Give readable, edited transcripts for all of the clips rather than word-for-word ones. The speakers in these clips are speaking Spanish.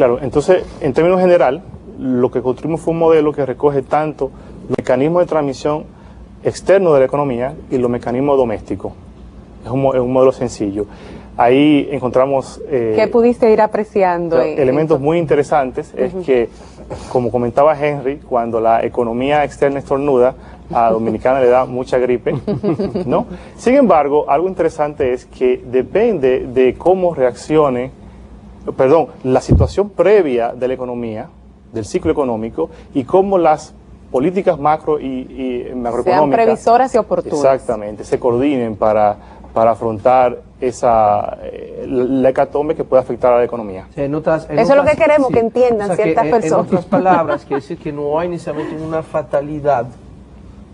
Claro, entonces, en términos general, lo que construimos fue un modelo que recoge tanto los mecanismos de transmisión externos de la economía y los mecanismos domésticos. Es un modelo sencillo. Ahí encontramos... ¿Qué pudiste ir apreciando? Elementos muy interesantes. Es que, como comentaba Henry, cuando la economía externa estornuda, a Dominicana le da mucha gripe, ¿no? Sin embargo, algo interesante es que depende de cómo reaccione, la situación previa de la economía, del ciclo económico, y cómo las políticas macro y macroeconómicas sean previsoras y oportunas. Exactamente, se coordinen para afrontar la hecatombe que puede afectar a la economía. Eso es lo que queremos, sí, que entiendan ciertas personas. En otras palabras, quiere decir que no hay necesariamente una fatalidad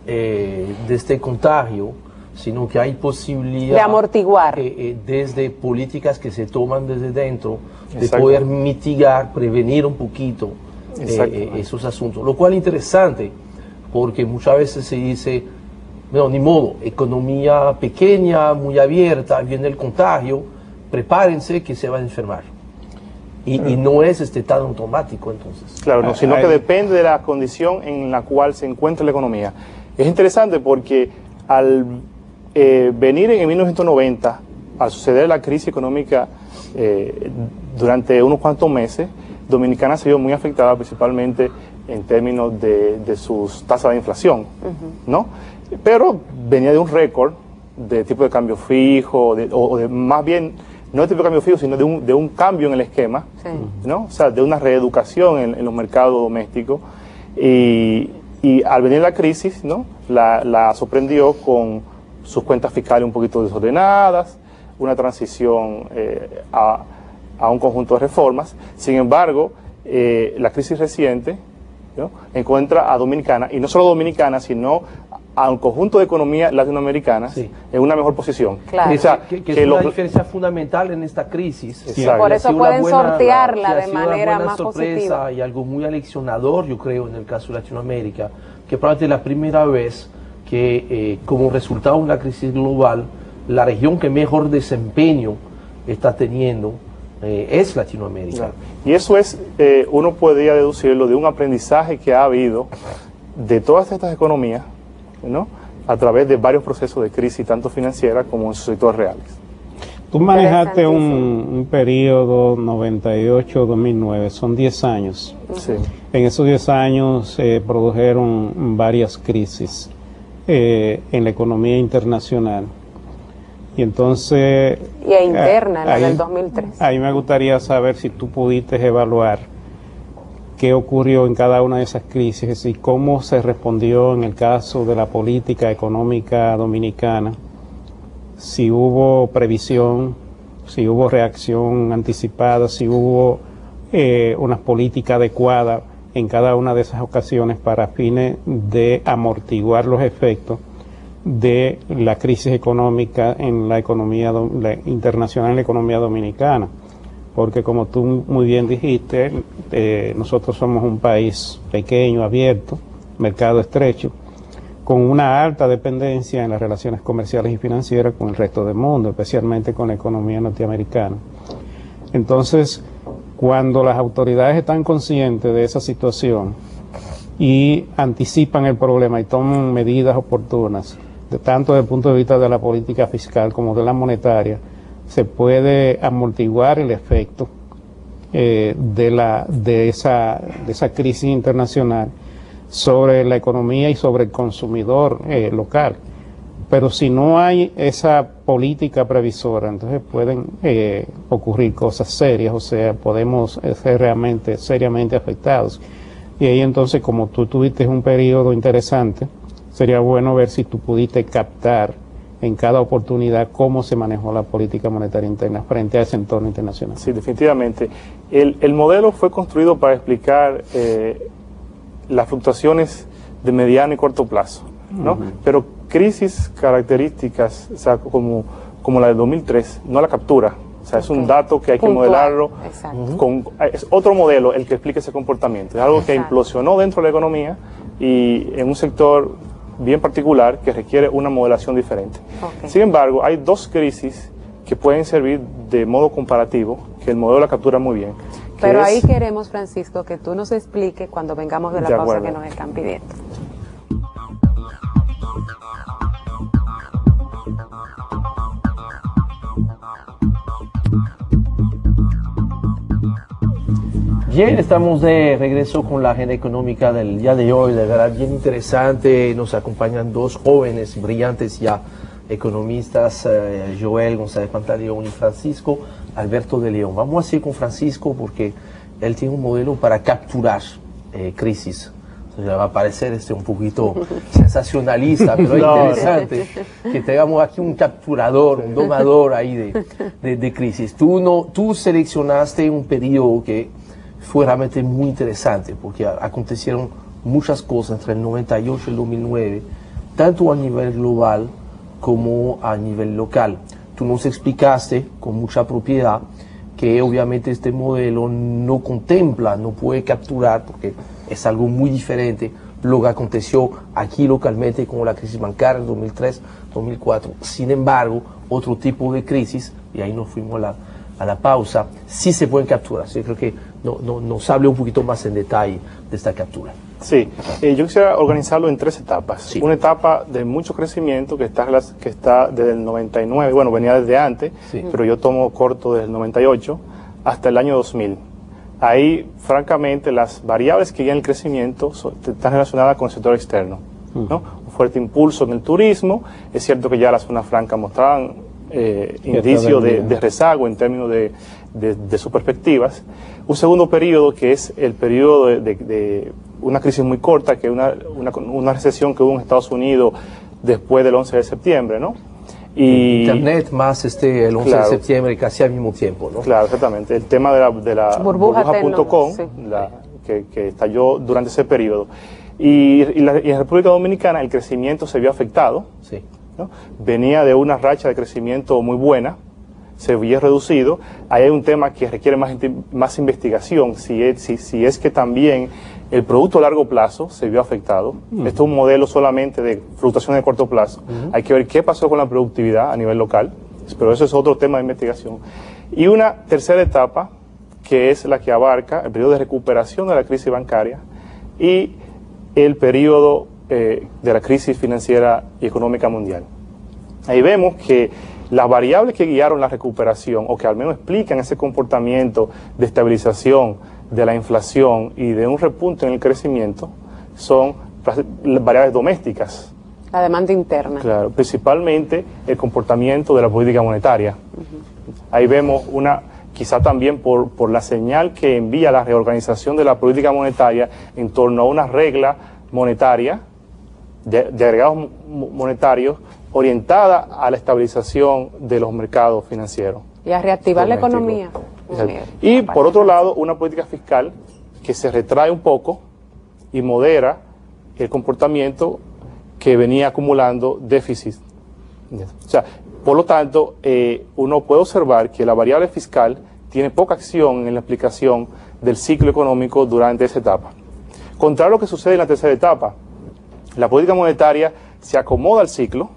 de este contagio, sino que hay posibilidad de amortiguar desde políticas que se toman desde dentro, de poder mitigar, prevenir un poquito esos asuntos. Lo cual es interesante, porque muchas veces se dice, no, ni modo, economía pequeña, muy abierta, viene el contagio, prepárense que se van a enfermar. Y no es tan automático entonces. Claro, no, sino que depende de la condición en la cual se encuentra la economía. Es interesante porque al venir en 1990, al suceder la crisis económica durante unos cuantos meses, Dominicana se vio muy afectada principalmente en términos de sus tasas de inflación, ¿no? Pero venía de un récord de tipo de cambio fijo, más bien, no de tipo de cambio fijo, sino de un cambio en el esquema, ¿no? O sea, de una reeducación en los mercados domésticos. Y al venir la crisis, ¿no? La sorprendió con sus cuentas fiscales un poquito desordenadas, una transición a un conjunto de reformas. Sin embargo, la crisis reciente, ¿no? Encuentra a Dominicana, y no solo Dominicana, sino a un conjunto de economías latinoamericanas en una mejor posición. Claro. O sea, que es una diferencia fundamental en esta crisis. Por eso pueden sortearla de manera más positiva. Y algo muy aleccionador, yo creo, en el caso de Latinoamérica, que probablemente es la primera vez que, como resultado de una crisis global, la región que mejor desempeño está teniendo es Latinoamérica. Claro. Y eso es, uno podría deducirlo de un aprendizaje que ha habido de todas estas economías, ¿no? A través de varios procesos de crisis, tanto financiera como en sus sectores reales. Tú manejaste un periodo 98-2009, son 10 años. Sí. En esos 10 años se produjeron varias crisis en la economía internacional. Y entonces... Y interna, la del 2003. Ahí me gustaría saber si tú pudiste evaluar qué ocurrió en cada una de esas crisis y cómo se respondió en el caso de la política económica dominicana, si hubo previsión, si hubo reacción anticipada, si hubo una política adecuada en cada una de esas ocasiones para fines de amortiguar los efectos de la crisis económica en la economía internacional, en la economía dominicana. Porque como tú muy bien dijiste, nosotros somos un país pequeño, abierto, mercado estrecho, con una alta dependencia en las relaciones comerciales y financieras con el resto del mundo, especialmente con la economía norteamericana. Entonces, cuando las autoridades están conscientes de esa situación y anticipan el problema y toman medidas oportunas, tanto desde el punto de vista de la política fiscal como de la monetaria, se puede amortiguar el efecto de esa crisis internacional sobre la economía y sobre el consumidor local. Pero si no hay esa política previsora, entonces pueden ocurrir cosas serias, o sea, podemos ser realmente seriamente afectados. Y ahí entonces, como tú tuviste un periodo interesante, sería bueno ver si tú pudiste captar en cada oportunidad cómo se manejó la política monetaria interna frente a ese entorno internacional. Sí, definitivamente. El modelo fue construido para explicar las fluctuaciones de mediano y corto plazo, ¿no? Pero crisis características, o sea, como la del 2003, no la captura. O sea, es un dato que hay que modelarlo. Es otro modelo el que explica ese comportamiento. Es algo que implosionó dentro de la economía y en un sector bien particular que requiere una modelación diferente. Sin embargo, hay dos crisis que pueden servir de modo comparativo, que el modelo la captura muy bien, Pero ahí queremos, Francisco, que tú nos expliques cuando vengamos de la pausa que nos están pidiendo. Bien, estamos de regreso con la agenda económica del día de hoy, de verdad bien interesante. Nos acompañan dos jóvenes brillantes ya economistas, Joel González Pantaleón y Francisco Alberto de León. Vamos a seguir con Francisco porque él tiene un modelo para capturar crisis. O sea, va a parecer un poquito sensacionalista, pero es interesante que tengamos aquí un capturador, un domador ahí de crisis. Tú seleccionaste un periodo que fue realmente muy interesante porque acontecieron muchas cosas entre el 98 y el 2009, tanto a nivel global como a nivel local. Tú nos explicaste con mucha propiedad que obviamente este modelo no contempla, no puede capturar, porque es algo muy diferente lo que aconteció aquí localmente con la crisis bancaria en 2003, 2004. Sin embargo, otro tipo de crisis, y ahí nos fuimos a la pausa, sí se pueden capturar. Yo creo que nos hable un poquito más en detalle de esta captura. Sí, yo quisiera organizarlo en 3 etapas. Sí. Una etapa de mucho crecimiento que está desde el 99, bueno, venía desde antes, sí, pero yo tomo corto desde el 98 hasta el año 2000. Ahí, francamente, las variables que guían el crecimiento están relacionadas con el sector externo, ¿no? Un fuerte impulso en el turismo. Es cierto que ya las zonas francas mostraban indicios de rezago en términos de sus perspectivas. Un segundo periodo que es el periodo de una crisis muy corta, que es una recesión que hubo en Estados Unidos después del 11 de septiembre, ¿no? Y Internet más el 11 de septiembre casi al mismo tiempo, ¿no? Claro, exactamente. El tema de la burbuja.com, sí, que estalló durante ese periodo. Y en la República Dominicana el crecimiento se vio afectado, sí, ¿no? Venía de una racha de crecimiento muy buena, se vio reducido. Ahí hay un tema que requiere más investigación, si es que también el producto a largo plazo se vio afectado. Esto es un modelo solamente de fluctuación de corto plazo. Hay que ver qué pasó con la productividad a nivel local, pero eso es otro tema de investigación. Y una tercera etapa, que es la que abarca el periodo de recuperación de la crisis bancaria y el periodo de la crisis financiera y económica mundial. Ahí vemos que las variables que guiaron la recuperación, o que al menos explican ese comportamiento de estabilización de la inflación y de un repunte en el crecimiento, son las variables domésticas. La demanda interna. Claro, principalmente el comportamiento de la política monetaria. Ahí vemos quizá también por la señal que envía la reorganización de la política monetaria en torno a una regla monetaria, de agregados monetarios, orientada a la estabilización de los mercados financieros. Y a reactivar la economía. Y por otro lado, una política fiscal que se retrae un poco y modera el comportamiento que venía acumulando déficit. O sea, por lo tanto, uno puede observar que la variable fiscal tiene poca acción en la explicación del ciclo económico durante esa etapa. Contrario a lo que sucede en la tercera etapa, la política monetaria se acomoda al ciclo.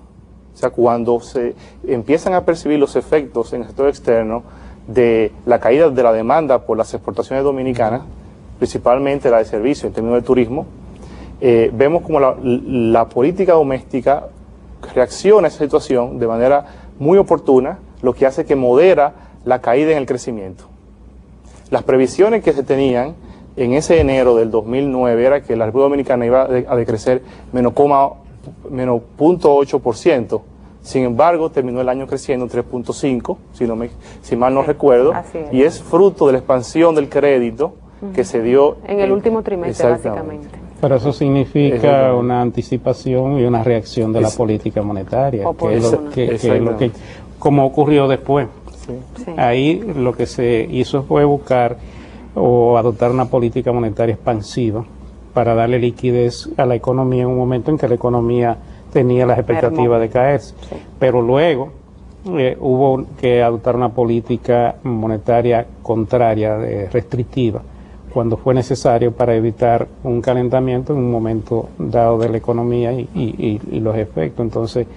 O sea, cuando se empiezan a percibir los efectos en el sector externo de la caída de la demanda por las exportaciones dominicanas, principalmente la de servicios en términos de turismo, vemos como la política doméstica reacciona a esa situación de manera muy oportuna, lo que hace que modera la caída en el crecimiento. Las previsiones que se tenían en ese enero del 2009 era que la República Dominicana iba a decrecer menos 0.8%. Sin embargo, terminó el año creciendo 3.5%, si mal no recuerdo, y es fruto de la expansión del crédito que se dio en el último trimestre, básicamente. Pero eso significa una anticipación y una reacción de la política monetaria, que es lo que como ocurrió después. Sí. Ahí lo que se hizo fue buscar o adoptar una política monetaria expansiva para darle liquidez a la economía en un momento en que la economía tenía las expectativas de caerse. Sí. Pero luego hubo que adoptar una política monetaria contraria, restrictiva, cuando fue necesario para evitar un calentamiento en un momento dado de la economía y los efectos. Entonces,